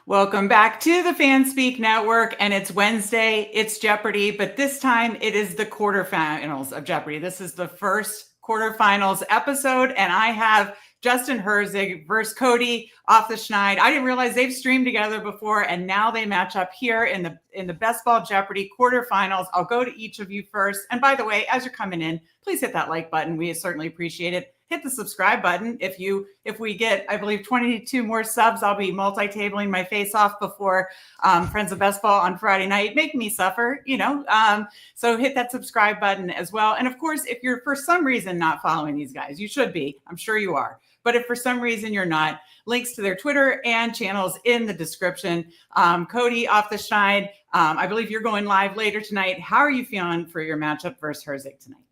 Welcome back to the FanSpeak Network, and it's Wednesday, it's Jeopardy, but this time it is the quarterfinals of Jeopardy. This is the first quarterfinals episode, and I have Justin Herzig versus Cody, Off the Schneid. I didn't realize they've streamed together before, and now they match up here in the Best Ball Jeopardy quarterfinals. I'll go to each of you first. And by the way, as you're coming in, please hit that like button. We certainly appreciate it. Hit the subscribe button. If we get, I believe, 22 more subs, I'll be multi-tabling my face off before Friends of Best Ball on Friday night. Make me suffer, so hit that subscribe button as well. And of course, if you're for some reason not following these guys, you should be. I'm sure you are. But if for some reason you're not, links to their Twitter and channels in the description. Cody, Off the Schneid, I believe you're going live later tonight. How are you feeling for your matchup versus Herzig tonight?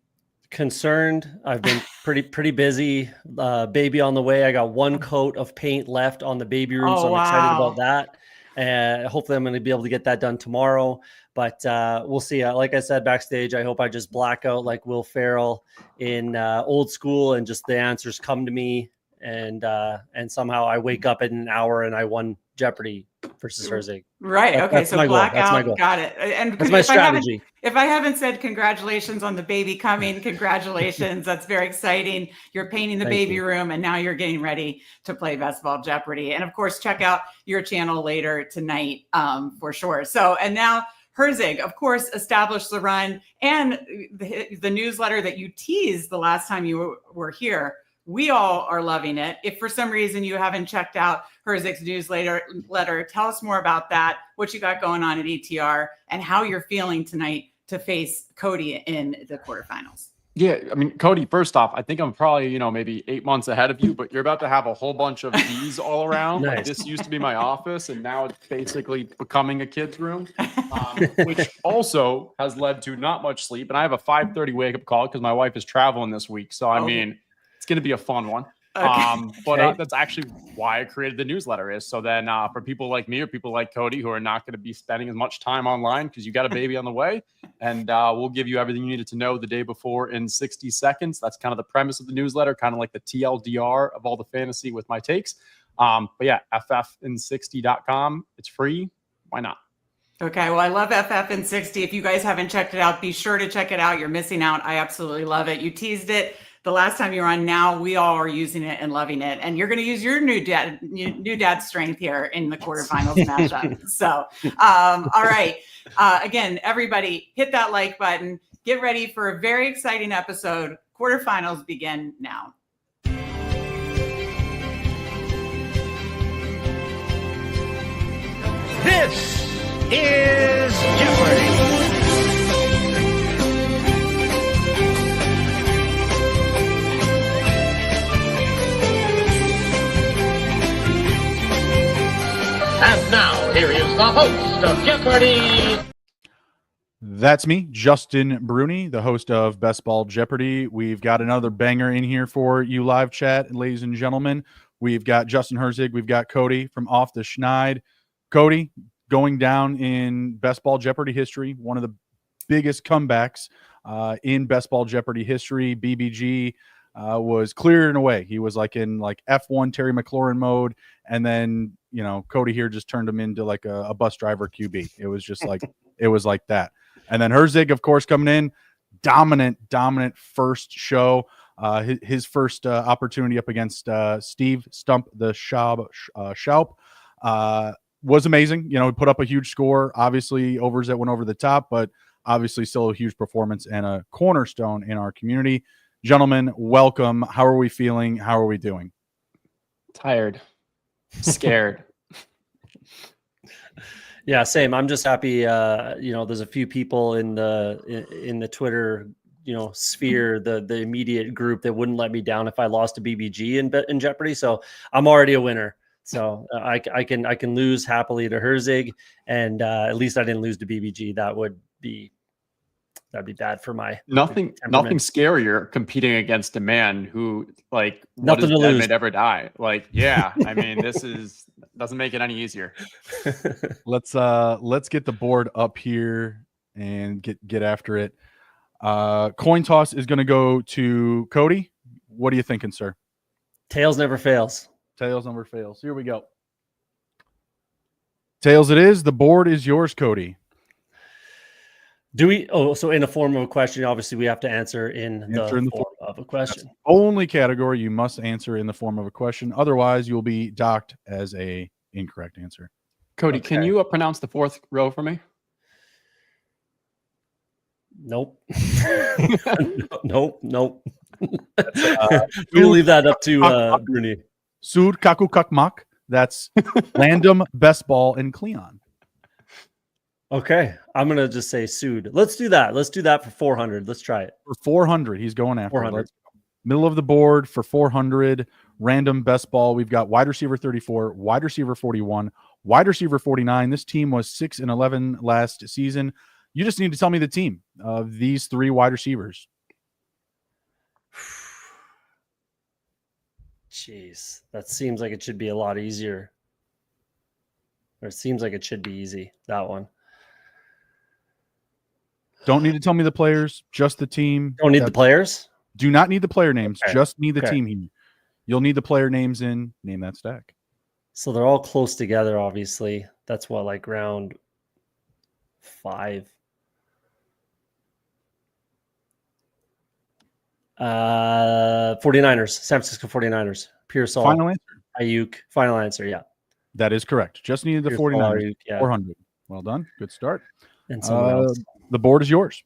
Concerned. I've been pretty busy. Baby on the way. I got one coat of paint left on the baby room, so I'm excited about that. And hopefully I'm going to be able to get that done tomorrow. But we'll see. Like I said backstage, I hope I just black out like Will Ferrell in Old School, and just the answers come to me, and somehow I wake up in an hour and I won Jeopardy versus Herzig. Right. Okay. That's so my black goal. That's out. my goal. Got it. And that's my strategy. If I haven't said congratulations on the baby coming, congratulations. That's very exciting. You're painting the baby room, and now you're getting ready to play Best Ball Jeopardy. And of course, check out your channel later tonight for sure. So, and now Herzig, of course, established the run and the newsletter that you teased the last time you were here. We all are loving it. If for some reason you haven't checked out Herzig's newsletter, tell us more about that, what you got going on at ETR, and how you're feeling tonight to face Cody in the quarterfinals. Yeah, I mean, Cody, first off, I think I'm probably, maybe 8 months ahead of you, but you're about to have a whole bunch of these all around. Nice. Like, this used to be my office, and now it's basically becoming a kid's room, which also has led to not much sleep. And I have a 5:30 wake-up call because my wife is traveling this week. So, I mean, it's going to be a fun one. Okay. But that's actually why I created the newsletter, is so then for people like me or people like Cody who are not going to be spending as much time online because you got a baby on the way, and we'll give you everything you needed to know the day before in 60 seconds. That's kind of the premise of the newsletter, kind of like the TLDR of all the fantasy with my takes. But yeah, ffin60.com. It's free. Why not? Okay, well, I love FFN60. If you guys haven't checked it out, be sure to check it out. You're missing out. I absolutely love it. You teased it the last time you were on. Now we all are using it and loving it. And you're going to use your new dad strength here in the quarterfinals matchup. So, all right. Again, everybody hit that like button. Get ready for a very exciting episode. Quarterfinals begin now. This is Jeopardy! And now, here is the host of Jeopardy! That's me, Justin Bruni, the host of Best Ball Jeopardy. We've got another banger in here for you live chat, ladies and gentlemen. We've got Justin Herzig. We've got Cody from Off the Schneid. Cody, going down in Best Ball Jeopardy history, one of the biggest comebacks in Best Ball Jeopardy history. BBG was clearing away. He was in F1 Terry McLaurin mode, and then Cody here just turned him into like a bus driver QB. It was just like it was like that. And then Herzig, of course, coming in, dominant first show. His first opportunity up against Steve Stump the Schaup was amazing. He put up a huge score. Obviously, overs that went over the top, but obviously still a huge performance and a cornerstone in our community. Gentlemen, welcome. How are we feeling? How are we doing? Tired. Scared. Yeah, same. I'm just happy. There's a few people in the Twitter, sphere, the immediate group that wouldn't let me down if I lost to BBG in Jeopardy. So I'm already a winner. So I can lose happily to Herzig, and at least I didn't lose to BBG. That'd be bad for my nothing scarier competing against a man who nothing to lose, ever die. I mean, this doesn't make it any easier. Let's get the board up here and get after it. Coin toss is going to go to Cody. What are you thinking, sir? Tails never fails. Tails never fails. Here we go. Tails it is. The board is yours, Cody. Do we? Oh, so in the form of a question, obviously we have to answer in the form of a question. Only category you must answer in the form of a question. Otherwise, you'll be docked as a incorrect answer. Cody, can you pronounce the fourth row for me? Nope. Nope. We leave that up to Bruni. Sud Kaku Kakmak. That's random best ball in Cleon. Okay, I'm gonna just say Sud. Let's do that. Let's do that for 400. Let's try it. For 400, he's going after 400. Middle of the board for 400. Random best ball. We've got wide receiver 34, wide receiver 41, wide receiver 49. This team was 6-11 last season. You just need to tell me the team of these 3 wide receivers. Jeez, that seems like it should be a lot easier. Or it seems like it should be easy, that one. Don't need to tell me the players, just the team. Don't need the players? Do not need the player names, Okay. just need the team here. You'll need the player names in Name That Stack. So they're all close together, obviously. That's what, like round 5. 49ers, San Francisco 49ers. Pearsall, Final answer. Ayuk. Final answer, yeah. That is correct. Just needed the Pearsall, 49ers. Ayuk, yeah. 400. Well done. Good start. And someone else. The board is yours.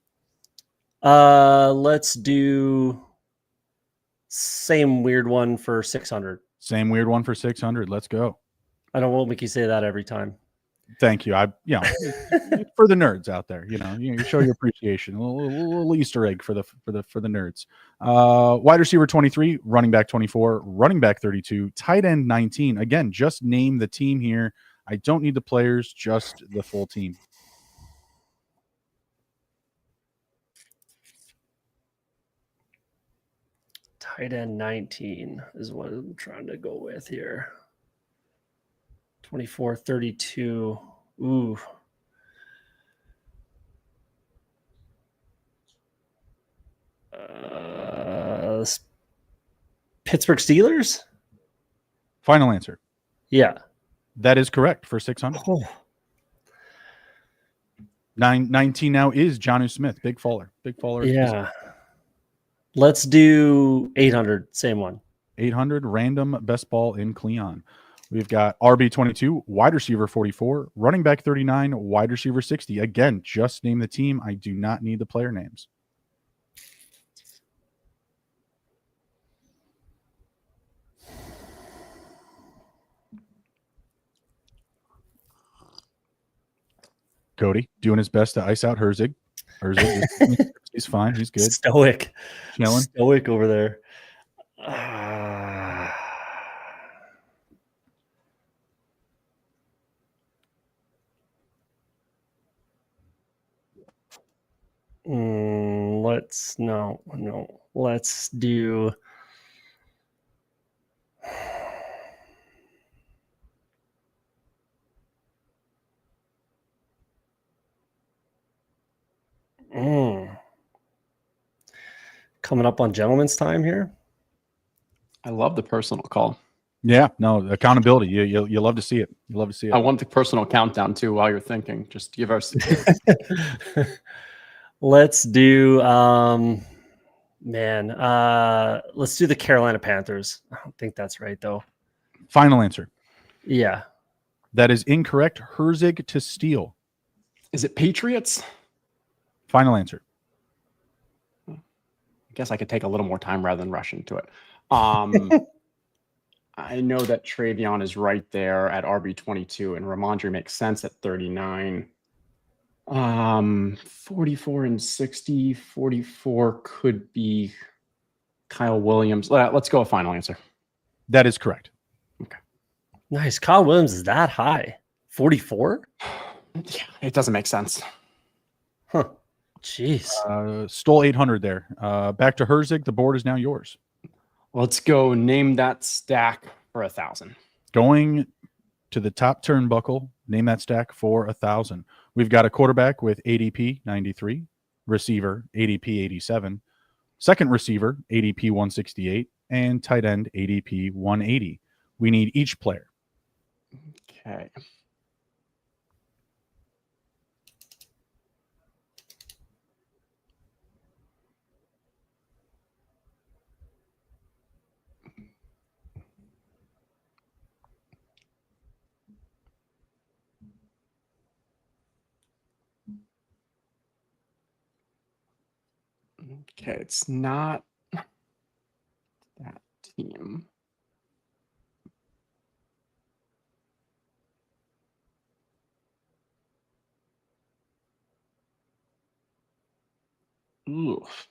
Let's do same weird one for 600. Same weird one for 600. Let's go. I don't want to make you say that every time. Thank you. For the nerds out there, you show your appreciation. A little Easter egg for the nerds. Wide receiver 23, running back 24, running back 32, tight end 19. Again, just name the team here. I don't need the players, just the full team. Tight end 19 is what I'm trying to go with here. 24, 32. Ooh. Pittsburgh Steelers? Final answer. Yeah. That is correct for 600. Oh. 19 now is Jonnu Smith. Big faller. Yeah. Let's do 800. Same one. 800 random best ball in Cleon. We've got RB 22, wide receiver 44, running back 39, wide receiver 60. Again, just name the team. I do not need the player names. Cody doing his best to ice out Herzig. He's fine. He's good. Stoic. Chilling. Stoic over there. Let's do coming up on gentleman's time here. I love the personal call. Yeah, no, accountability. You love to see it. You love to see it. I want the personal countdown too while you're thinking. Just give us. Let's do let's do the Carolina Panthers. I don't think that's right though. Final answer. Yeah. That is incorrect. Herzig to steal. Is it Patriots? Final answer. I guess I could take a little more time rather than rush into it. I know that Travion is right there at RB22 and Ramondre makes sense at 39. 44 and 60. 44 could be Kyle Williams. Let's go a final answer. That is correct. Okay. Nice. Kyle Williams is that high. 44? Yeah, it doesn't make sense. Huh. Jeez. Stole 800 there. Back to Herzig. The board is now yours. Let's go name that stack for 1,000. Going to the top turnbuckle, name that stack for 1,000. We've got a quarterback with ADP 93, receiver ADP 87, second receiver ADP 168, and tight end ADP 180. We need each player. Okay. Okay, it's not that team. Oof.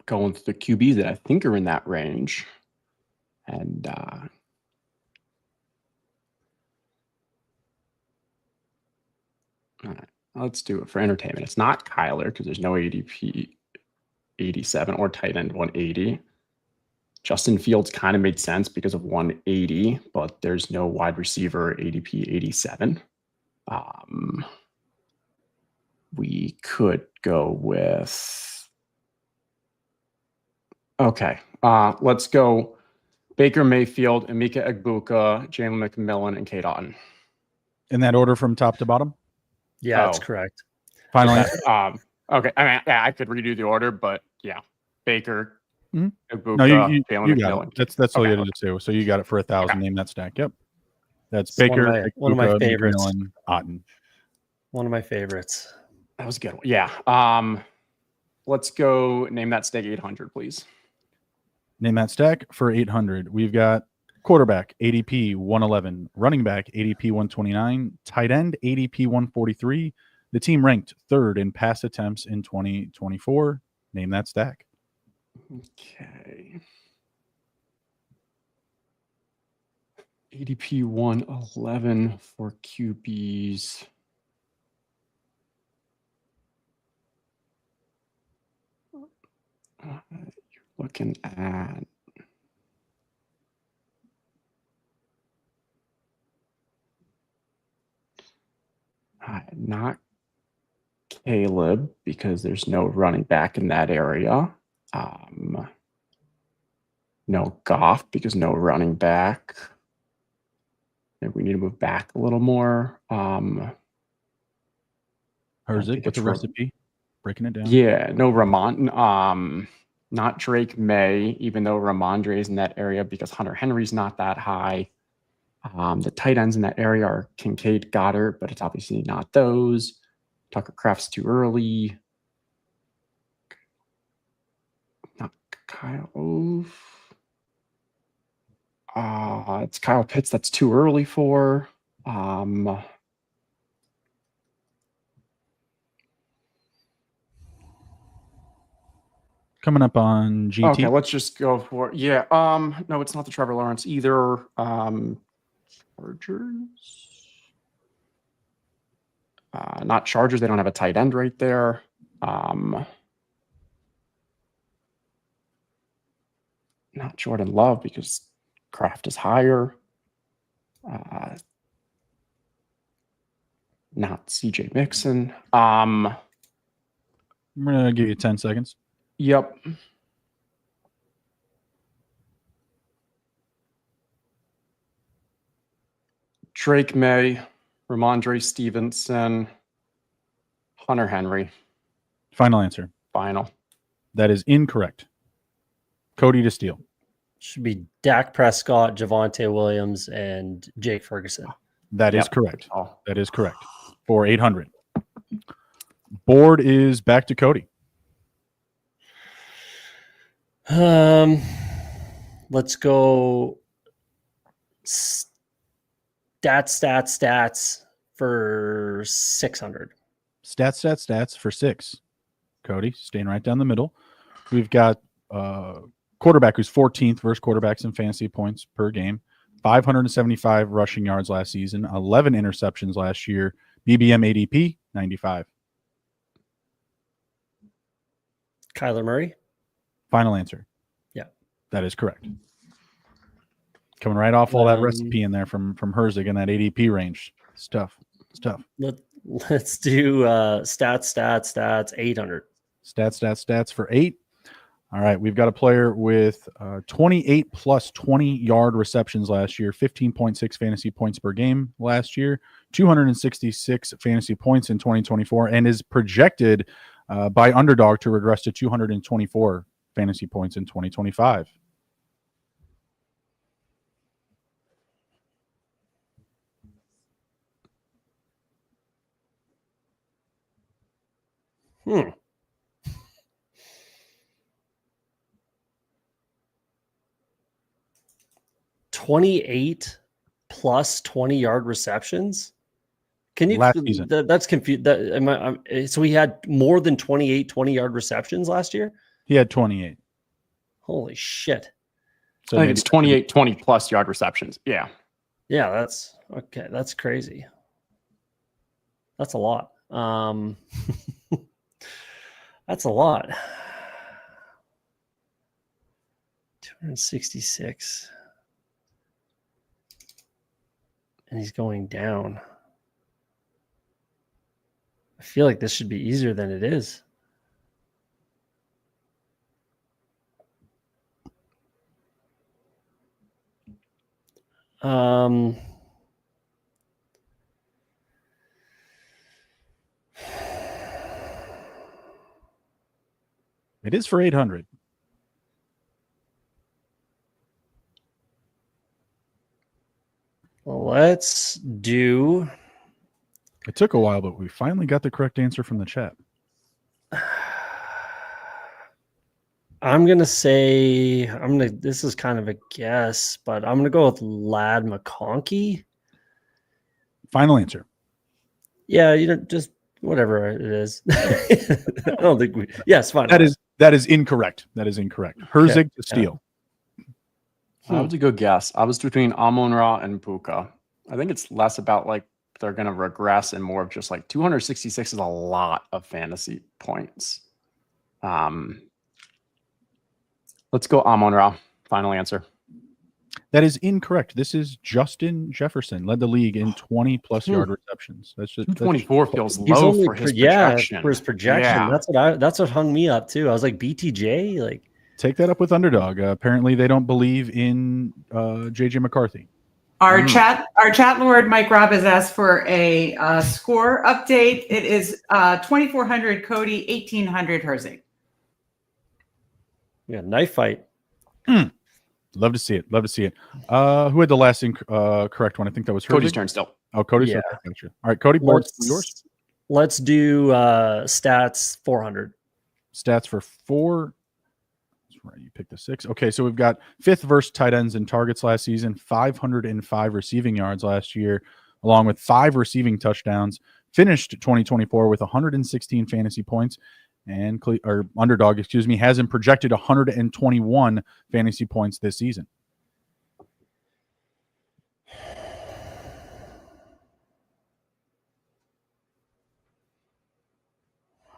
Going to the QBs that I think are in that range. And all right, let's do it for entertainment. It's not Kyler because there's no ADP 87 or tight end 180. Justin Fields kind of made sense because of 180, but there's no wide receiver ADP 87. We could go with, okay, let's go Baker Mayfield, Emeka Egbuka, Jalen McMillan, and Kate Otten. In that order from top to bottom? Yeah, that's correct. Final Okay. answer? Okay. I mean, yeah, I could redo the order, but yeah. Baker, Egbuka, No, you Jalen got McMillan. it. That's all you had to do. So you got it for 1,000. Okay. Name that stack. Yep. That's It's Baker, one of my Egbuka, favorites. McMillan, Otten. One of my favorites. That was a good one. Yeah. Let's go name that stack 800, please. Name that stack for 800. We've got quarterback ADP 111, running back ADP 129, tight end ADP 143. The team ranked third in pass attempts in 2024. Name that stack. Okay. ADP 111 for QBs. You're looking at not Caleb because there's no running back in that area. No Goff because no running back. Maybe we need to move back a little more. Herzig with the recipe. Breaking it down. Yeah, no Ramon. Not Drake May, even though Ramondre is in that area because Hunter Henry's not that high. The tight ends in that area are Kincaid, Goddard, but it's obviously not those. Tucker Kraft's too early. Not Kyle. It's Kyle Pitts. That's too early for. Coming up on GT. Okay, let's just go for no, it's not the Trevor Lawrence either. Chargers. Not Chargers. They don't have a tight end right there. Not Jordan Love because Kraft is higher. Not CJ Mixon. I'm going to give you 10 seconds. Yep. Drake May, Ramondre Stevenson, Hunter Henry. Final answer. Final. That is incorrect. Cody to steal. Should be Dak Prescott, Javonte Williams, and Jake Ferguson. That is correct. That is correct. For 800. Board is back to Cody. Let's go stats for 600. Stats for 6. Cody, staying right down the middle. We've got quarterback who's 14th versus quarterbacks in fantasy points per game. 575 rushing yards last season. 11 interceptions last year. BBM ADP, 95. Kyler Murray. Final answer. Yeah. That is correct. Coming right off all that recipe in there from Herzig in that ADP range. Stuff. Let's do stats 800. Stats for 8. All right, we've got a player with 28 plus 20-yard receptions last year, 15.6 fantasy points per game last year, 266 fantasy points in 2024, and is projected by Underdog to regress to 224 fantasy points in 2025. Hmm. +28 20-yard receptions. Can you? Last season. That's confused. So he had more than 28 20-yard receptions last year. He had 28. Holy shit! So I think it's 28 20+ yard receptions. Yeah. Yeah, that's okay. That's crazy. That's a lot. That's a lot. 266. And he's going down. I feel like this should be easier than it is. It is for 800. Let's do. It took a while, but we finally got the correct answer from the chat. I'm gonna say this is kind of a guess, but I'm gonna go with Lad McConkey. Final answer. Yeah, just whatever it is. I don't think we. Yes, fine. That is incorrect. That is incorrect. Herzig to steal. That was a good guess. I was between Amon-Ra and Puka. I think it's less about like they're going to regress and more of just like 266 is a lot of fantasy points. Let's go Amon-Ra. Final answer. That is incorrect. This is Justin Jefferson, led the league in 20+ yard receptions. That's just 224 feels low for his projection. For his projection. Yeah. That's what hung me up too. I was like, BTJ, like take that up with Underdog. Apparently they don't believe in JJ McCarthy. Our chat lord Mike Robb has asked for a score update. It is 2,400 Cody, 1,800 Herzig. Yeah, knife fight. Love to see it. Love to see it. Who had the last correct one? I think that was Cody's Herzig. turn still. Oh, Cody's turn. Gotcha. All right, Cody, board's yours. Let's do stats 400. Stats for 4. That's right. You picked the 6. Okay, so we've got 5th versus tight ends in targets last season, 505 receiving yards last year, along with 5 receiving touchdowns. Finished 2024 with 116 fantasy points. And Underdog, has him projected 121 fantasy points this season.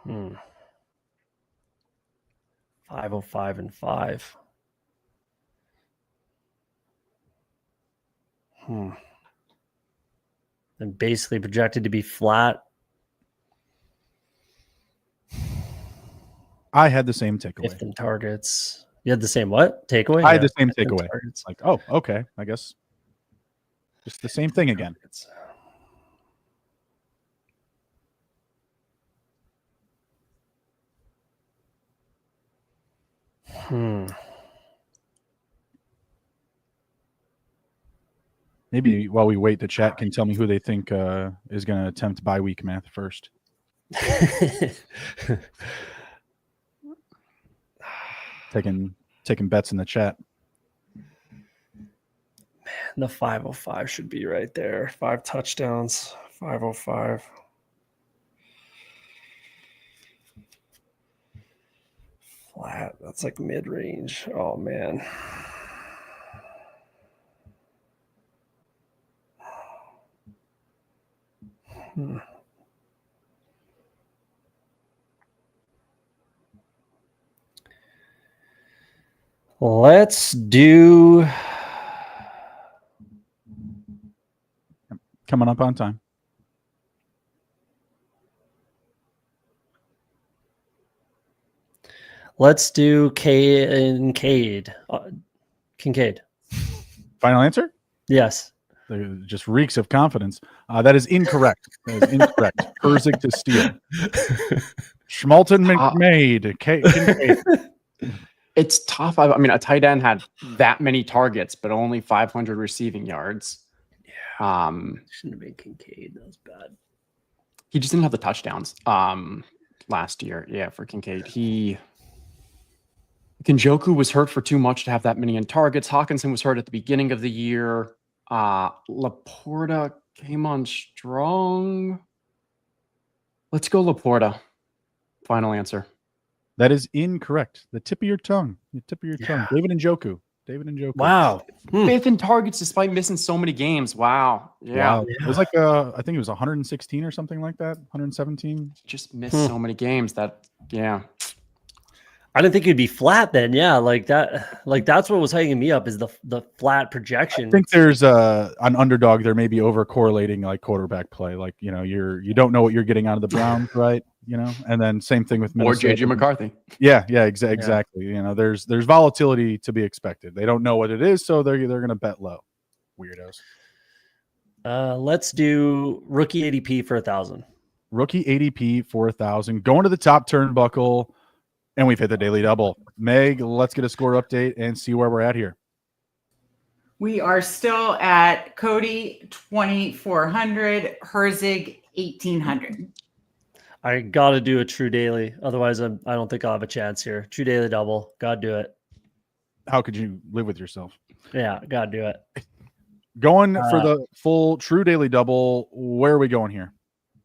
Hmm. 505 and 5. And basically projected to be flat. I had the same takeaway. 5th in targets. You had the same what? Takeaway? I had the same takeaway. Like, oh, okay. I guess just the same thing again. Maybe while we wait, the chat can tell me who they think is going to attempt bye week math first. Taking bets in the chat. Man, the 505 should be right there. 5 touchdowns. 505. Flat. That's like mid-range. Oh man. Let's do. Coming up on time. Let's do Kincaid. Kincaid. Final answer? Yes. It just reeks of confidence. That is incorrect. That is incorrect. Herzig to steal. Schmalton McMade. Kincaid. It's tough. I mean, a tight end had that many targets, but only 500 receiving yards. Yeah. Shouldn't have been Kincaid. That was bad. He just didn't have the touchdowns. last year. Yeah, for Kincaid. Njoku was hurt for too much to have that many in targets. Hawkinson was hurt at the beginning of the year. Laporta came on strong. Let's go Laporta. Final answer. That is incorrect. The tip of your tongue. The tip of your tongue. David Njoku. Wow. Fifth in targets despite missing so many games. Wow. Yeah. Wow. It was like I think it was 116 or something like that. 117. Just missed so many games that I didn't think it'd be flat then. Yeah, like that. Like that's what was hanging me up is the flat projection. I think there's an underdog. There may be over correlating like quarterback play. Like you don't know what you're getting out of the Browns, right? And then same thing with Minnesota. Or JJ McCarthy. Yeah, exactly. There's volatility to be expected. They don't know what it is, so they're going to bet low. Weirdos. Let's do rookie ADP for 1,000. Rookie ADP for 1,000. Going to the top turnbuckle. And we've hit the daily double. Meg, let's get a score update and see where we're at here. We are still at Cody 2,400, Herzig 1,800. I got to do a true daily. Otherwise, I don't think I'll have a chance here. True daily double. Got to do it. How could you live with yourself? Yeah, got to do it. Going for the full true daily double. Where are we going here?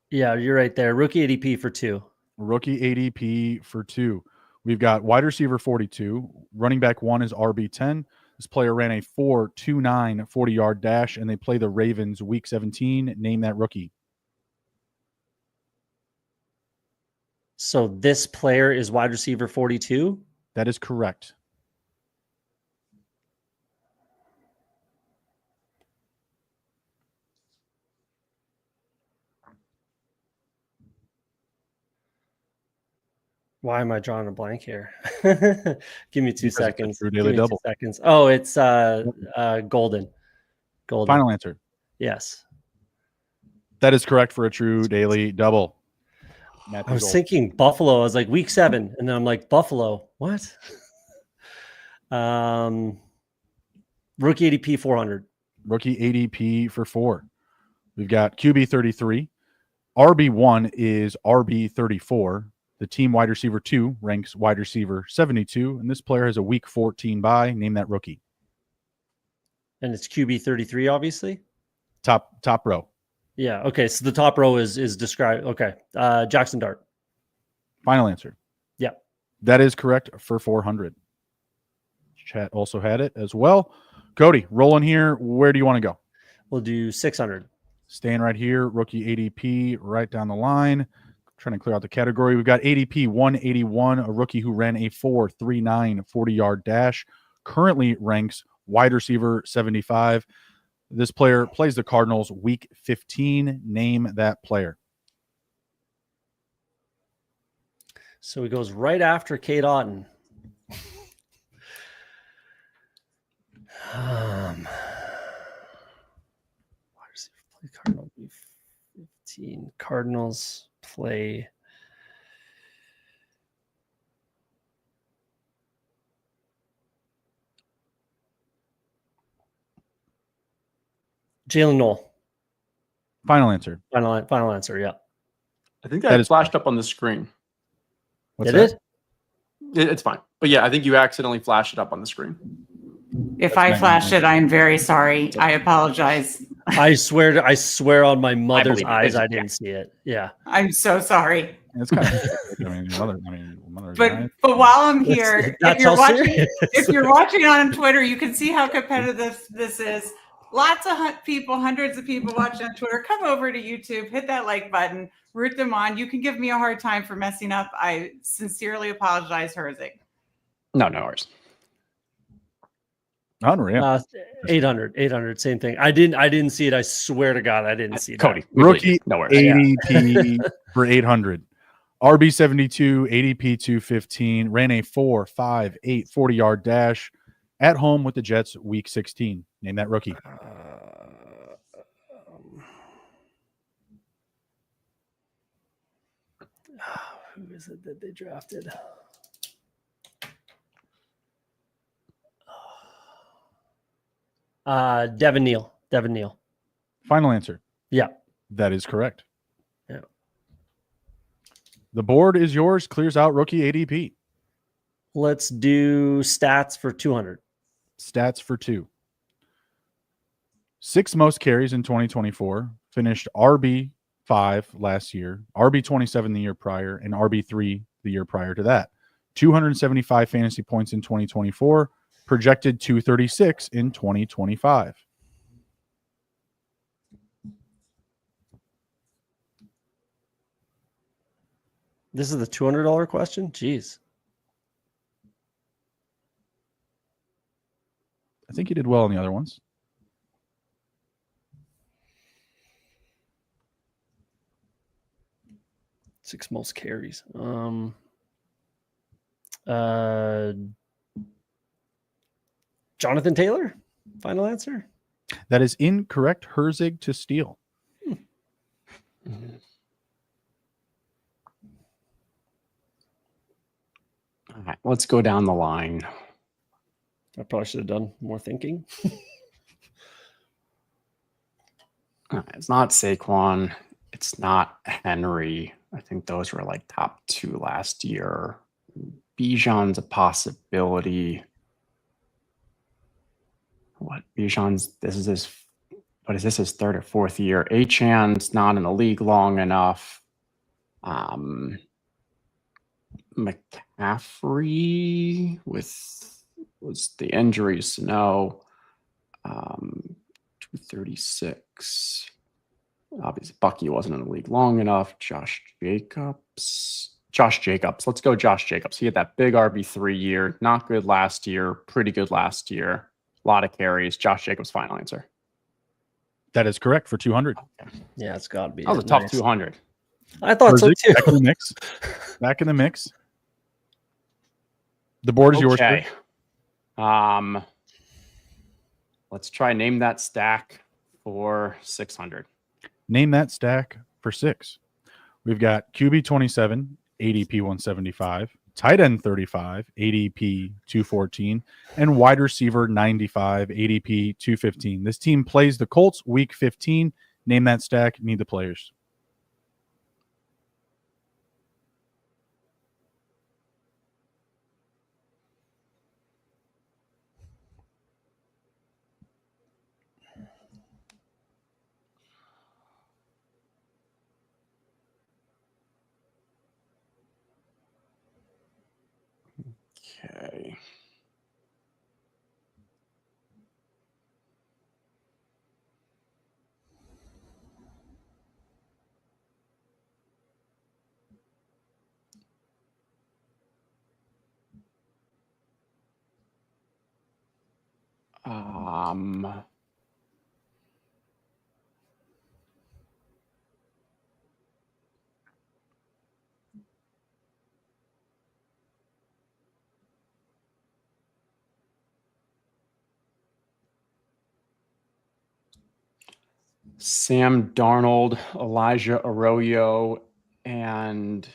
Yeah, you're right there. Rookie ADP for 2. Rookie ADP for 2. We've got wide receiver 42. Running back 1 is RB10. This player ran a 4.29 40-yard dash, and they play the Ravens week 17. Name that rookie. So this player is wide receiver 42? That is correct. Why am I drawing a blank here? Give me 2 seconds. True daily double. 2 seconds. Oh, it's Golden. Final answer. Yes. That is correct for a true daily double. I was thinking Buffalo. I was like week 7, and then I'm like Buffalo. What? Rookie ADP 400. Rookie ADP for 4. We've got QB 33. RB1 is RB 34. The team wide receiver 2 ranks wide receiver 72, and this player has a week 14 bye. Name that rookie. And it's QB 33, obviously. Top row. Yeah. Okay. So the top row is described. Okay. Jackson Dart. Final answer. Yeah. That is correct for 400. Chat also had it as well. Cody, rolling here. Where do you want to go? We'll do 600. Staying right here. Rookie ADP right down the line. Trying to clear out the category. We've got ADP 181, a rookie who ran a 4.39 40-yard dash. Currently ranks wide receiver 75. This player plays the Cardinals week 15. Name that player. So he goes right after Kate Otten. Cardinals week 15. Cardinals play Jalen Knoll. Final answer. Final answer. Yeah. I think that flashed up on the screen. What's Did that? It's fine. But yeah, I think you accidentally flashed it up on the screen. If I flashed it, I'm very sorry. I apologize. I swear on my mother's eyes, I didn't see it. Yeah. I'm so sorry. It's kind of mother's eyes. But while I'm here, if you're That's watching on Twitter, you can see how competitive this is. Lots of people, hundreds of people watching on Twitter. Come over to YouTube, hit that like button, root them on. You can give me a hard time for messing up. I sincerely apologize, Herzig. No worries. Unreal. 800, same thing. I didn't see it. I swear to God, I didn't see Cody. that. Rookie No worries. ADP for 800. RB 72, ADP 215, ran a 4.58 40-yard dash at home with the Jets week 16. Name that rookie. Who is it that they drafted? Devin Neal. Final answer. Yeah. That is correct. Yeah. The board is yours. Clears out rookie ADP. Let's do stats for 200. Stats for 2. 6 most carries in 2024. Finished RB5 last year, RB27 the year prior, and RB3 the year prior to that. 275 fantasy points in 2024. Projected 236 in 2025. This is the $200 question? Jeez. I think you did well on the other ones. Six most carries. Jonathan Taylor? Final answer? That is incorrect. Herzig to steal. All right, let's go down the line. I probably should have done more thinking. It's not Saquon. It's not Henry. I think those were like top 2 last year. Bijan's a possibility. What Bijan's? This is his. What is this? His 3rd or 4th year. Achan's not in the league long enough. McCaffrey was the injuries. No. 236. Obviously, Bucky wasn't in the league long enough. Josh Jacobs. Let's go Josh Jacobs. He had that big RB3 year. Not good last year. Pretty good last year. A lot of carries. Josh Jacobs, final answer. That is correct for 200. Yeah, it's got to be. That was a top 200. I thought so too. Back in the mix. Back in the mix. The board is yours. Okay. Let's try name that stack for 600. Name that stack for 6. We've got QB 27, ADP 175, tight end 35, ADP 214, and wide receiver 95, ADP 215. This team plays the Colts week 15. Name that stack. Need the players. Okay. Sam Darnold, Elijah Arroyo, and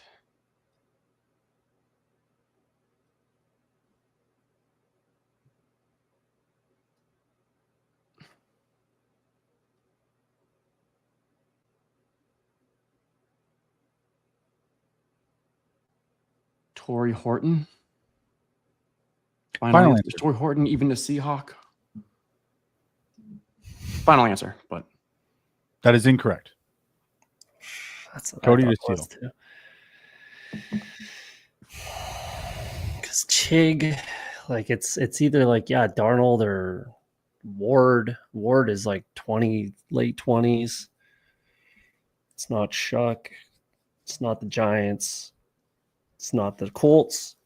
Torrey Horton. Final answer. Is Torrey Horton even a Seahawk? Final answer, but that is incorrect. That's Cody to steal. Because Chig, like it's either like Darnold or Ward. Ward is like late 20s. It's not Shuck. It's not the Giants. It's not the Colts.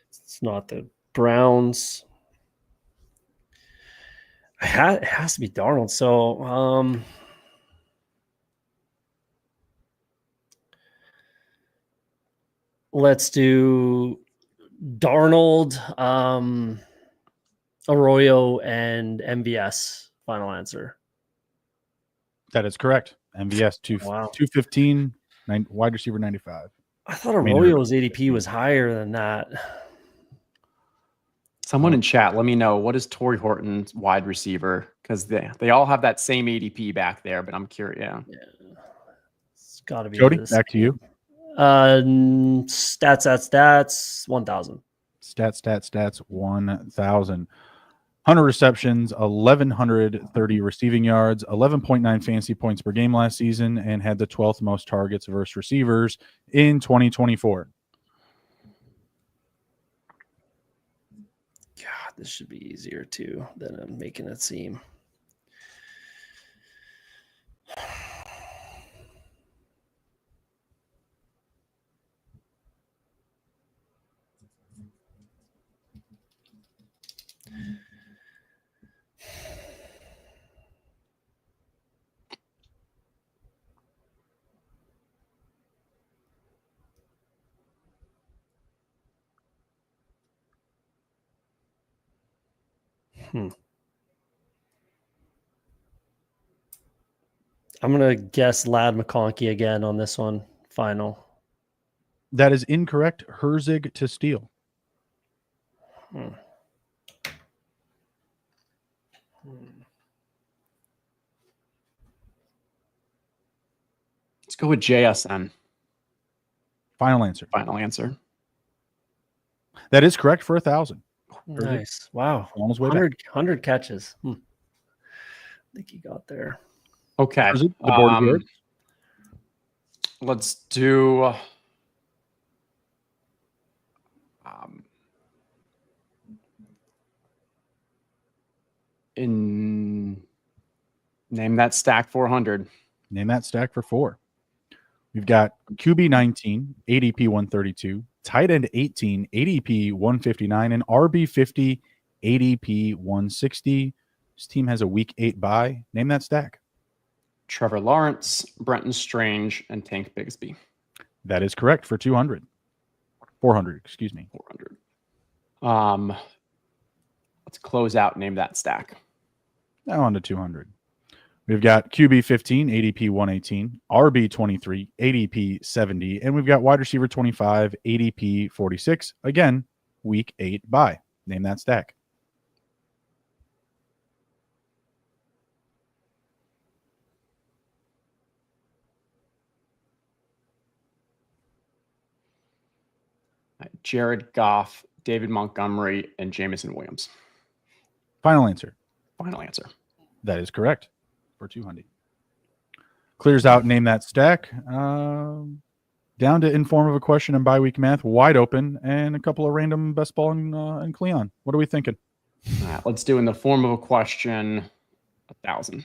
It's not the Browns. It has to be Darnold. So, let's do Darnold, Arroyo, and MVS. Final answer. That is correct. MVS 215, wide receiver 95. I thought Arroyo's ADP was higher than that. Someone in chat, let me know, what is Torrey Horton's wide receiver? Because they all have that same ADP back there, but I'm curious. Yeah. It's Gotta be Cody, this back to you. Stats 1,000. Stats 1,000. 100 receptions, 1,130 receiving yards, 11.9 fantasy points per game last season, and had the 12th most targets versus receivers in 2024. God, this should be easier too than I'm making it seem. I'm going to guess Lad McConkey again on this one. Final. That is incorrect. Herzig to steal. Let's go with JSN. Final answer. Final answer. That is correct for 1,000. Nice. Wow. On his way 100 catches. I think he got there. Okay. Herzig, the board is yours. Let's do name that stack 400. Name that stack for 4. We've got QB 19, ADP 132, tight end 18, ADP 159, and RB 50, ADP 160. This team has a week 8 bye. Name that stack. Trevor Lawrence, Brenton Strange, and Tank Bigsby. That is correct for 200. 400, excuse me. 400. Let's close out. Name that stack. Now on to 200. We've got QB 15, ADP 118, RB 23, ADP 70, and we've got wide receiver 25, ADP 46. Again, week 8 bye. Name that stack. Jared Goff, David Montgomery, and Jamison Williams. Final answer. Final answer. That is correct for 200. Clears out. Name that stack. Down to in form of a question and bye-week math. Wide open and a couple of random best ball and Cleon. What are we thinking? All right, let's do in the form of a question 1,000.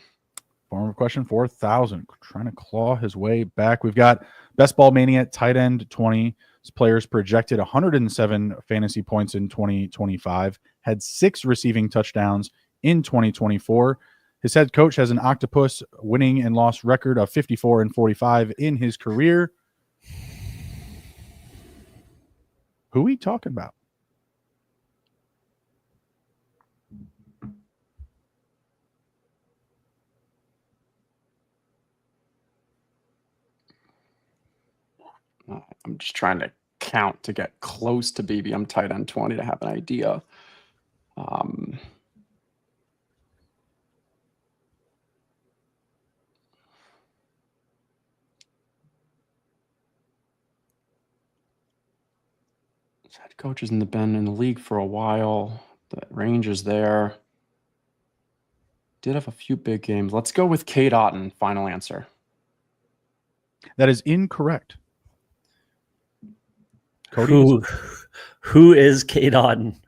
Form of a question 4,000. Trying to claw his way back. We've got Best Ball Mania tight end 20. His players projected 107 fantasy points in 2025. Had 6 receiving touchdowns in 2024. His head coach has an octopus winning and loss record of 54 and 45 in his career. Who are we talking about? I'm just trying to count to get close to BBM tight end 20 to have an idea. Head coach has been in the league for a while. The range is there. Did have a few big games. Let's go with Kate Otten. Final answer. That is incorrect. Cody, who is Kate Otten?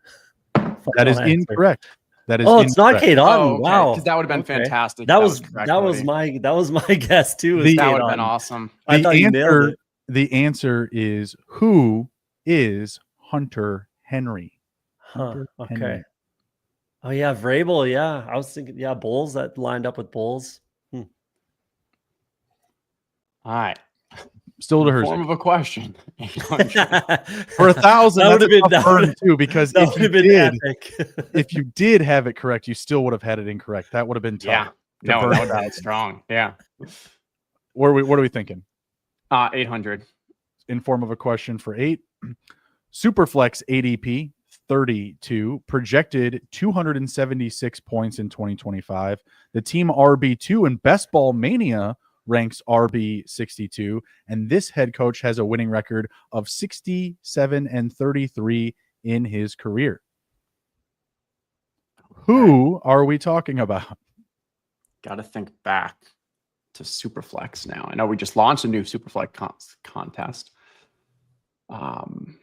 That is incorrect. That is it's not Kate Otten. Okay. Wow, because that would have been fantastic. That was correct, my guess too. That would have been awesome. I thought you nailed it. The answer is who is Hunter Henry? Hunter Okay. Henry. Oh yeah, Vrabel. Yeah, I was thinking. Yeah, Bulls that lined up with Bulls. All right. Still to her Form of a question. for 1,000. That would have been burn too, because if you did have it correct, you still would have had it incorrect. That would have been tough. Yeah, no, that was strong. Yeah. What are we thinking? 800. In form of a question for 8. Superflex ADP 32, projected 276 points in 2025. The team RB2 in Best Ball Mania ranks RB 62, and this head coach has a winning record of 67-33 in his career. Who are we talking about? Got to think back to Superflex now. I know we just launched a new Superflex contest. Okay.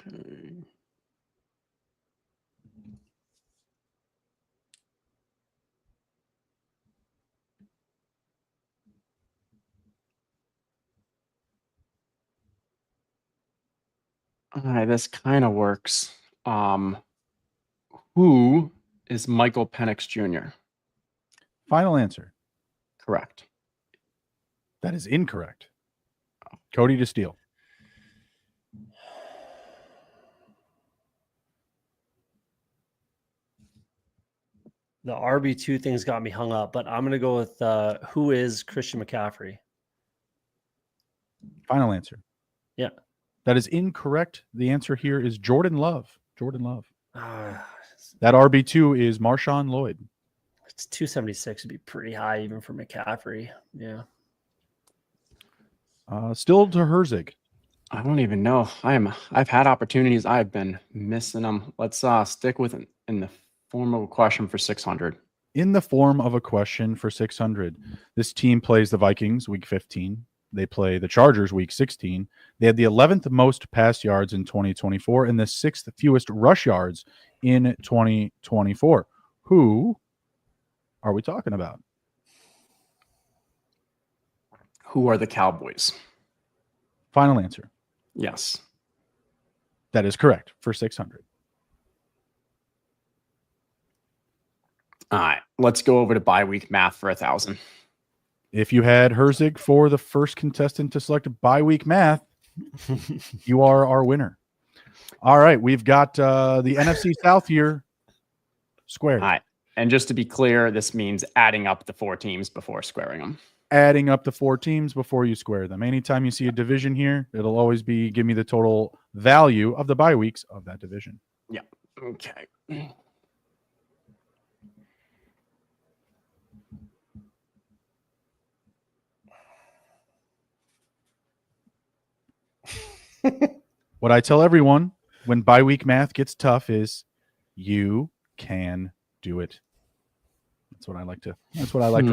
Okay. All right, this kind of works. Who is Michael Penix Jr.? Final answer. Correct. That is incorrect. Cody to steal. The RB2 thing's got me hung up, but I'm going to go with who is Christian McCaffrey? Final answer. Yeah. That is incorrect. The answer here is Jordan Love. Jordan Love. That RB2 is Marshawn Lloyd. It's 276 would be pretty high even for McCaffrey. Yeah. Still to Herzig. I don't even know. I've had opportunities. I've been missing them. Let's stick with it in the form of a question for 600. In the form of a question for 600. This team plays the Vikings week 15. They play the Chargers week 16. They had the 11th most pass yards in 2024 and the 6th fewest rush yards in 2024. Who are we talking about? Who are the Cowboys? Final answer. Yes. That is correct for 600. All right, let's go over to bye week math for 1,000. If you had Herzig for the first contestant to select bye week math, you are our winner. All right, we've got the NFC South here squared. All right, and just to be clear, this means adding up the 4 teams before squaring them. Adding up the 4 teams before you square them. Anytime you see a division here, it'll always be give me the total value of the bye weeks of that division. Yeah. Okay. What I tell everyone when bye week math gets tough is you can do it. That's what I like to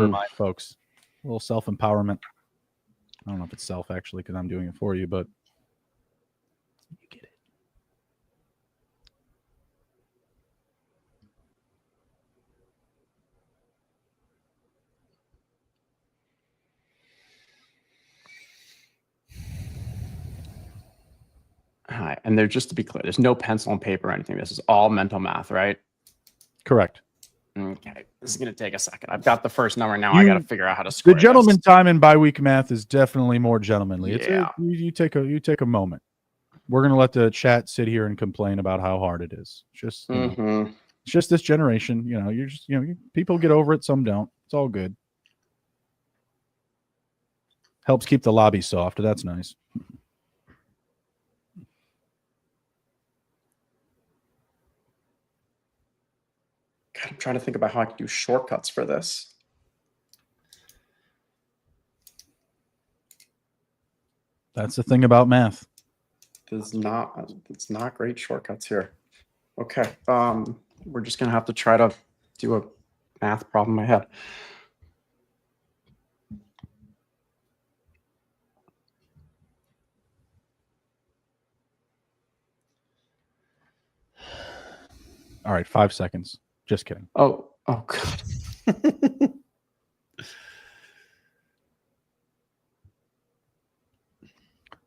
remind folks. A little self-empowerment. I don't know if it's self actually because I'm doing it for you, but you get it. All right, and there, just to be clear, there's no pencil and paper or anything. This is all mental math, right? Correct. Okay, this is going to take a second. I've got the first number now. I got to figure out how to square the gentleman this. time in bye week math is definitely more gentlemanly. Yeah. You take a moment. We're gonna let the chat sit here and complain about how hard it is. Just you know, it's just this generation. You know, you're just people get over it, some don't. It's all good. Helps keep the lobby soft. That's nice. God, I'm trying to think about how I can do shortcuts for this. That's the thing about math. It's not great shortcuts here. Okay. We're just gonna have to try to do a math problem I had. All right, 5 seconds. Just kidding. Oh God.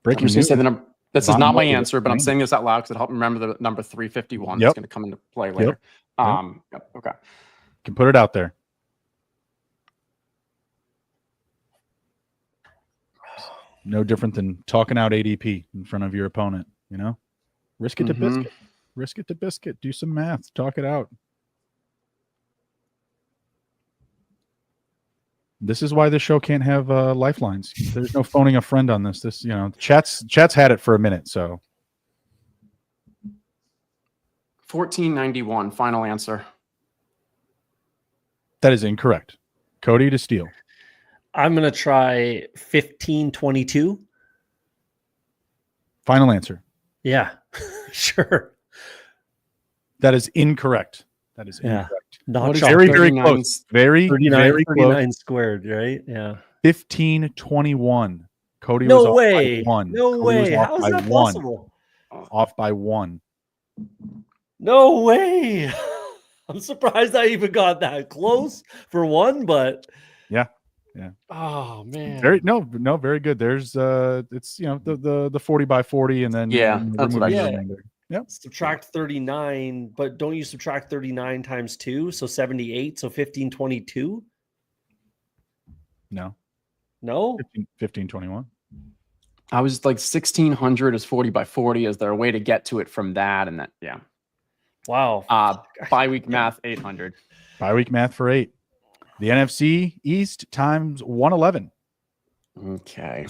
Breaking I'm just gonna news. say the number. This is Von not my Miller, answer, but I'm right? saying this out loud because it helped remember the number 351. Yep. That's going to come into play later. Yep. Okay. Can put it out there. No different than talking out ADP in front of your opponent. Risk it to biscuit. Risk it to biscuit. Do some math. Talk it out. This is why this show can't have lifelines. There's no phoning a friend on this. This, chat's had it for a minute. So 1491. Final answer. that is incorrect. Cody to steal. I'm going to try 1522. Final answer. Yeah, sure. That is incorrect. That is incorrect. Not Very, very close. Very, 39, very 39 close. squared, right? Yeah. 1521. Cody was No off way. by 1. No Cody way. was off How is by that 1. possible? Off by 1. No way. I'm surprised I even got that close for one, but Yeah. oh man. Very good. There's it's the 40 by 40 and then Yeah, that's what I removing the did. remainder. Yep. Subtract 39, but don't you subtract 39 times 2? So 78, so 1522? No. No? 1521. I was like 1600 is 40 by 40. Is there a way to get to it from that? And that, yeah. Wow. Bi-week math 800. Bi-week math for 8. The NFC East times 111. Okay.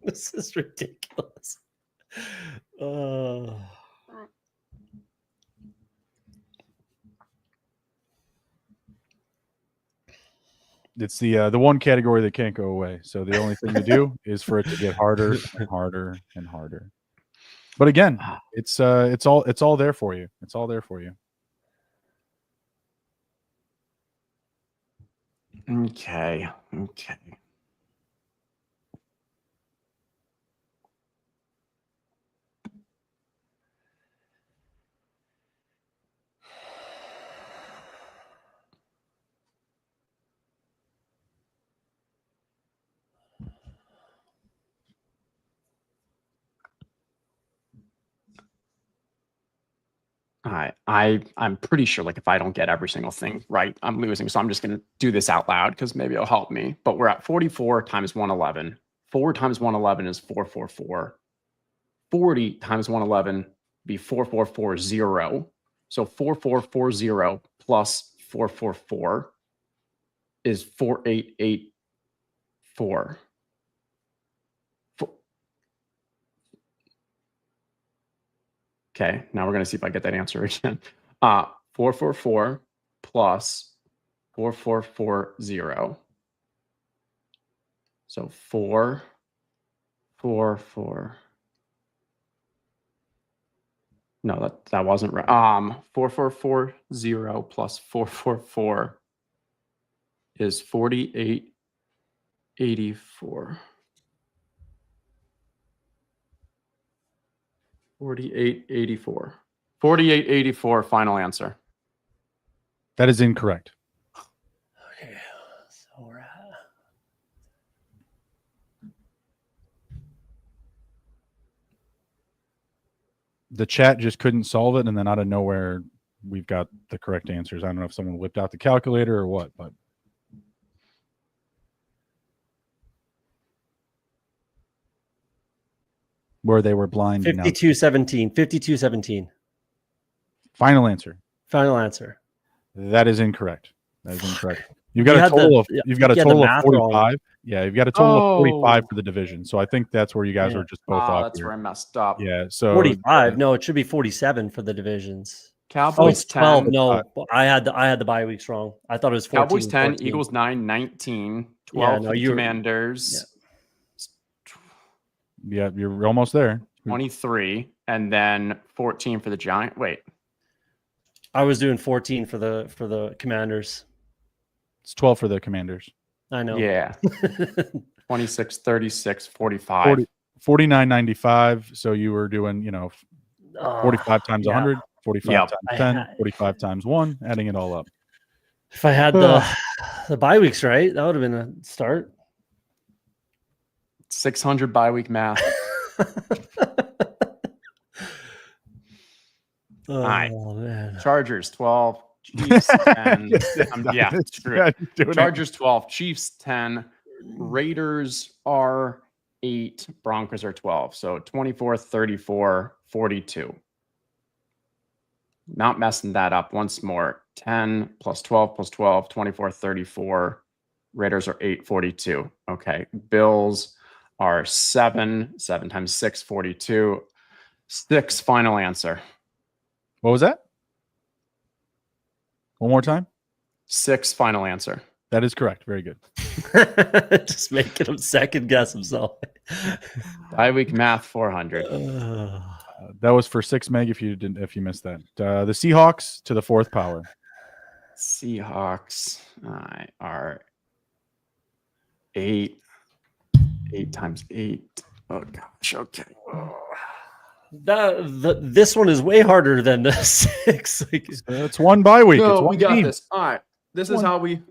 This is ridiculous. It's the one category that can't go away. So the only thing to do is for it to get harder and harder and harder. But again, it's all there for you. It's all there for you. Okay. I'm pretty sure like if I don't get every single thing right, I'm losing. So I'm just going to do this out loud because maybe it'll help me. But we're at 44 times 111. 4 times 111 is 444. 40 times 111 be 4440. So 4440 plus 444 is 4884. Okay, now we're going to see if I get that answer again. 444 plus 4440. So 444. No, that wasn't right. 4440 plus 444 is 4884. 4884. 4884, final answer. That is incorrect. Okay. So we're at The chat just couldn't solve it, and then out of nowhere, we've got the correct answers. I don't know if someone whipped out the calculator or what, but where they were blind. 5217. 5217. Final answer. Final answer. That is incorrect. That is incorrect. You've got a total of 45. Wrong. Yeah, you've got a total of 45 for the division. So I think that's where you guys are just both off. That's here. where I messed up. Yeah, so 45. No, it should be 47 for the divisions. Cowboys 12. 10. No, I had the bye weeks wrong. I thought it was 14. Cowboys 10, 14. Eagles 9, 19, 12 for the Commanders. Yeah, you're almost there. 23, and then 14 for the Giants. Wait. I was doing 14 for the Commanders. It's 12 for the Commanders. I know. Yeah. 26, 36, 45. 49.95. So you were doing, 45 times 100, 45 times 10, 45 times 1, adding it all up. If I had the bye weeks right, that would have been a start. 600 bye-week math. Oh, right. man. Chargers 12, Chiefs 10. Yeah, screw it. Chargers 12, Chiefs 10, Raiders are 8, Broncos are 12. So 24, 34, 42. Not messing that up once more. 10 plus 12 plus 12, 24, 34. Raiders are 8, 42. Okay. Bills are 7. 7 times 6, 42. 6, final answer. What was that? One more time. 6, final answer. That is correct. Very good. Just making him second guess himself. Bye-week math 400. That was for 6 meg. If you missed that, the Seahawks to the 4th power. Seahawks are 8. 8 times 8. Oh gosh. Okay. This one is way harder than the 6. It's one bye week. No, it's one we got team. this. All right. This is how we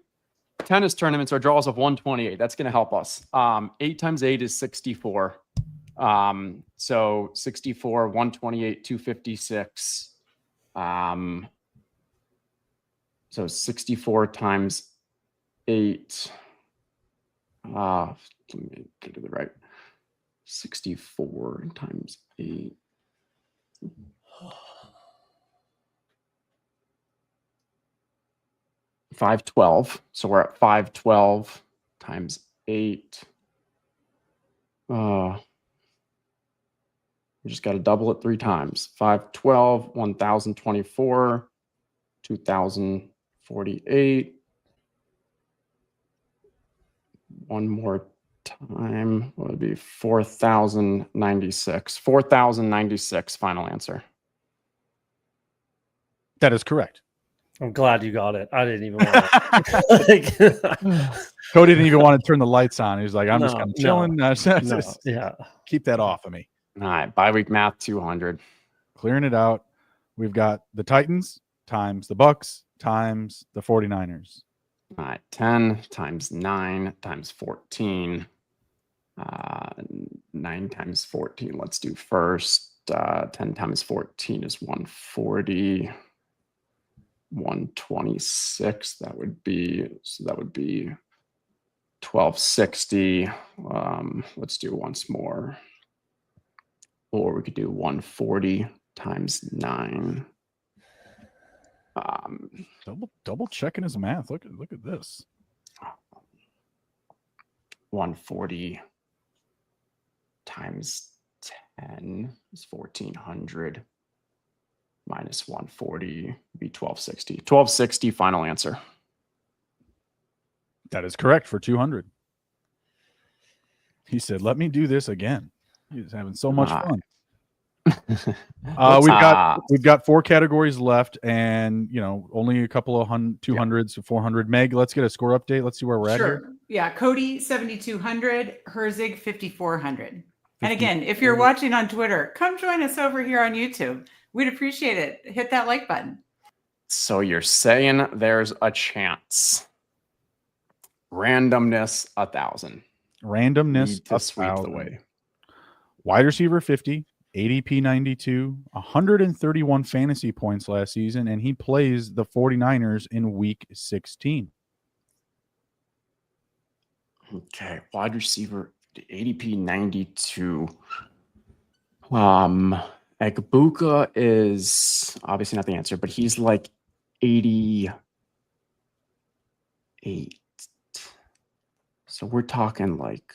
tennis tournaments are draws of 128. That's going to help us. 8 times 8 is 64. So 64, 128, 256. So 64 times 8. Let me get to the right. 64 times 8. 512. So we're at 512 times 8. We just got to double it 3 times. 512, 1024, 2048. One more time. What would it be? 4096. 4096, final answer. That is correct. I'm glad you got it. I didn't even want to. Cody didn't even want to turn the lights on. He was like, I'm just kind of chilling. Yeah. Keep that off of me. All right. Bye-week math 200. Clearing it out. We've got the Titans times the Bucks times the 49ers. All right. 10 times 9 times 14. 9 times 14. Let's do first. 10 times 14 is 140. 126. That would be 1260. Let's do once more. Or we could do 140 times 9. Double checking his math. Look at this. 140 times 10 is 1400. Minus 140 would be 1260. 1260, final answer. That is correct for 200. He said, "Let me do this again." He's having so much fun. We've got 4 categories left, and only a couple of 200s to 400 meg. Let's get a score update. Let's see where we're at here. Yeah, Cody 7200, Herzig 5400. And again, if you're watching on Twitter, come join us over here on YouTube. We'd appreciate it. Hit that like button. So you're saying there's a chance. Randomness 1,000. Randomness to sweep the way. Wide receiver 50, ADP 92, 131 fantasy points last season, and he plays the 49ers in week 16. Okay, wide receiver ADP 92. Egbuka is obviously not the answer, but he's like 88. So we're talking like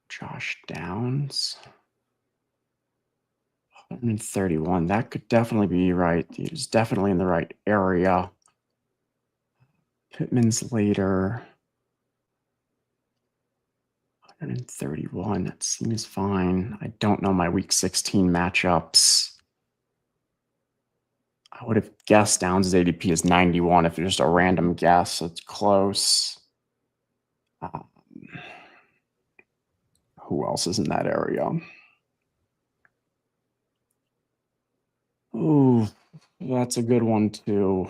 Josh Downs. 131. That could definitely be right. He's definitely in the right area. Pittman's later. 131. That seems fine. I don't know my week 16 matchups. I would have guessed Downs' ADP is 91 if it's just a random guess. It's close. Who else is in that area? Ooh, that's a good one too.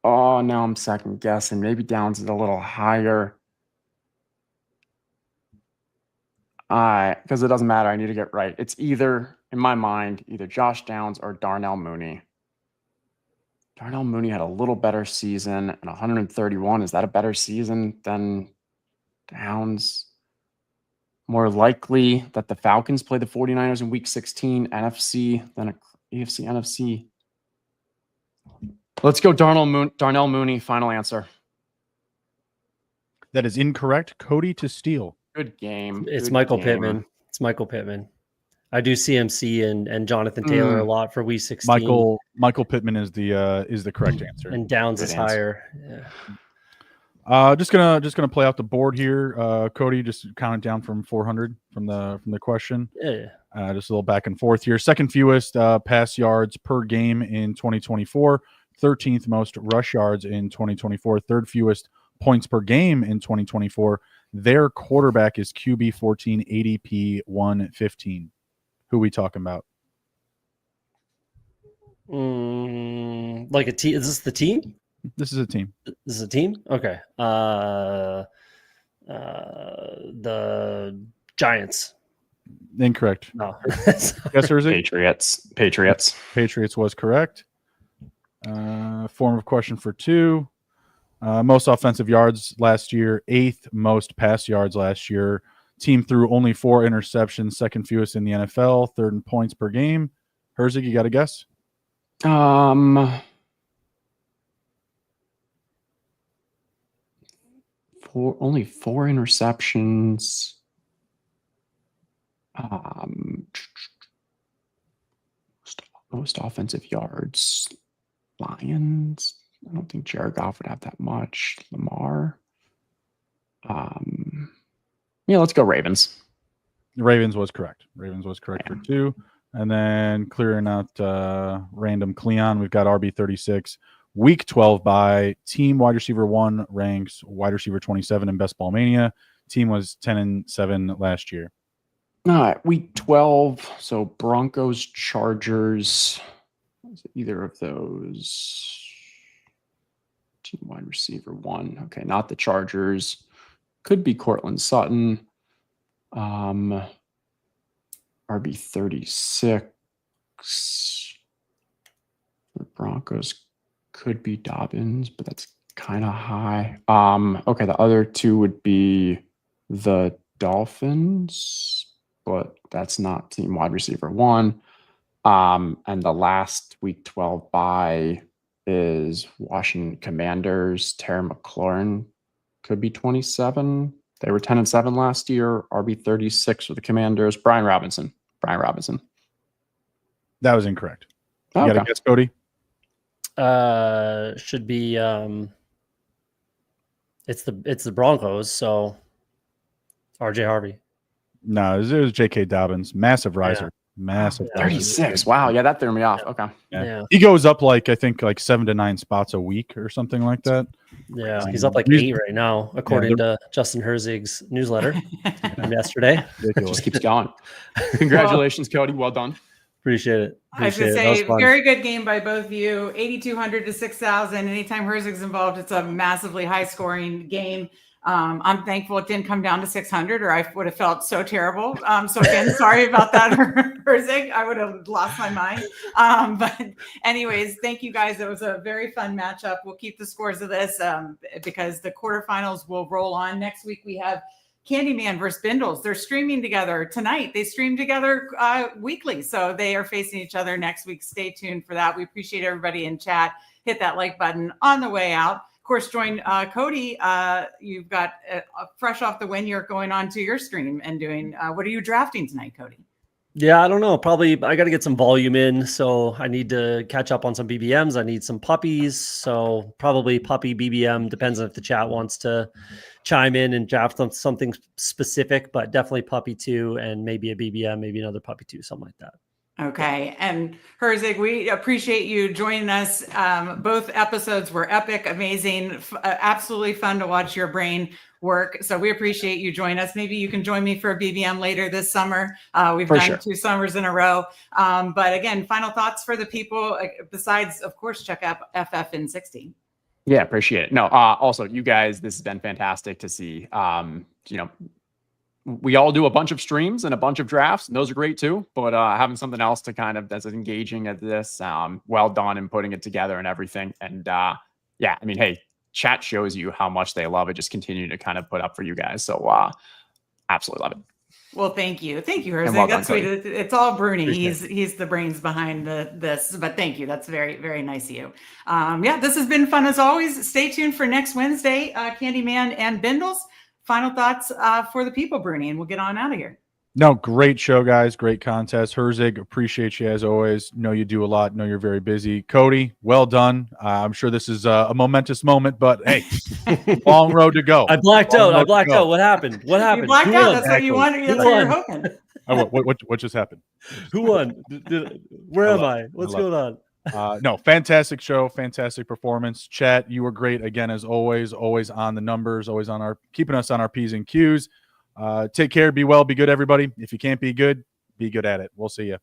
Oh, now I'm second guessing. Maybe Downs is a little higher. Because it doesn't matter. I need to get right. It's either, in my mind, either Josh Downs or Darnell Mooney. Darnell Mooney had a little better season, and 131. Is that a better season than Downs? More likely that the Falcons play the 49ers in week 16 NFC than a AFC NFC. Let's go Darnell Mooney. Final answer. That is incorrect. Cody to steal. Good game. It's Good Michael game. Pittman. It's Michael Pittman. I do CMC and Jonathan Taylor a lot for week 16. Michael Pittman is the correct answer. And Downs Good is answer. higher. Yeah. Just gonna play out the board here. Cody, just count it down from 400 from the question. Yeah. Just a little back and forth here. Second fewest pass yards per game in 2024. 13th most rush yards in 2024. Third fewest points per game in 2024. Their quarterback is QB 14, ADP 115. Who are we talking about? Like a team? Is this the team? This is a team. This is a team? Okay. The Giants. Incorrect. No. Yes, Herzig? Patriots was correct. Form of question for 2. Most offensive yards last year, 8th most pass yards last year. Team threw only 4 interceptions, second fewest in the NFL, third in points per game. Herzig, you got a guess? Only 4 interceptions. Most offensive yards. Lions. I don't think Jared Goff would have that much. Lamar. Yeah, let's go Ravens. Ravens was correct. For 2. And then clearing out random Cleon, we've got RB36. Week 12 by team wide receiver 1 ranks wide receiver 27 in Best Ball Mania. Team was 10-7 last year. All right, week 12. So Broncos, Chargers. Is it either of those? Team wide receiver 1. Okay, not the Chargers. Could be Cortland Sutton. RB36. The Broncos could be Dobbins, but that's kind of high. Okay, the other 2 would be the Dolphins, but that's not team wide receiver 1. And the last week 12 bye is Washington Commanders. Terry McLaurin could be 27. They were 10-7 last year. RB36 for the Commanders. Brian Robinson. That was incorrect. You Okay. got a guess, Cody? Should be it's the Broncos, so RJ Harvey. No, it was J.K. Dobbins. Massive riser. Massive. 36. Wow. Yeah, that threw me off. Okay. Yeah. He goes up I think 7 to 9 spots a week or something like that. Yeah, he's up like 8 right now, according to Justin Herzig's newsletter from yesterday. Just keeps going. Congratulations, Cody. Well done. Appreciate it. I should say, very good game by both of you. 8,200 to 6,000. Anytime Herzig's involved, it's a massively high-scoring game. I'm thankful it didn't come down to 600, or I would have felt so terrible. So again, sorry about that, Herzig. I would have lost my mind. But anyways, thank you guys. It was a very fun matchup. We'll keep the scores of this because the quarterfinals will roll on. Next week, we have Candyman versus Bindles. They're streaming together tonight. They stream together weekly. So they are facing each other next week. Stay tuned for that. We appreciate everybody in chat. Hit that like button on the way out. Of course, join Cody. You've got fresh off the win. You're going on to your stream and doing. What are you drafting tonight, Cody? Yeah, I don't know. Probably I got to get some volume in. So I need to catch up on some BBMs. I need some puppies. So probably puppy BBM. Depends on if the chat wants to chime in and draft something specific, but definitely puppy 2 and maybe a BBM, maybe another puppy 2, something like that. Okay. And Herzig, we appreciate you joining us. Both episodes were epic, amazing, absolutely fun to watch your brain work. So we appreciate you joining us. Maybe you can join me for a BBM later this summer. We've done 2 summers in a row. But again, final thoughts for the people, besides, of course, check out FFN60. Yeah, appreciate it. No, also you guys, this has been fantastic to see. You know, we all do a bunch of streams and a bunch of drafts, and those are great too. But having something else to kind of that's as engaging as this, well done in putting it together and everything. And yeah, I mean, hey, chat shows you how much they love it. Just continue to kind of put up for you guys. So absolutely love it. Well, thank you, Herzig. well That's done, sweet. It's all Bruni. Appreciate He's the brains behind this. But thank you. That's very, very nice of you. Yeah, this has been fun as always. Stay tuned for next Wednesday, Candyman and Bindles. Final thoughts for the people, Bruni, and we'll get on out of here. No, great show, guys. Great contest. Herzig, appreciate you as always. Know you do a lot. Know you're very busy. Cody, well done. I'm sure this is a momentous moment, but hey, long road to go. I blacked out. What happened? What happened? You blacked Who out. won? That's what you wanted. That's Who what you're won? hoping. Oh, what just happened? Who won? Where am I? What's going on? No, fantastic show, fantastic performance. Chat, you were great again as always. Always on the numbers, always on our keeping us on our P's and Q's. Take care, be well, be good, everybody. If you can't be good at it. We'll see you.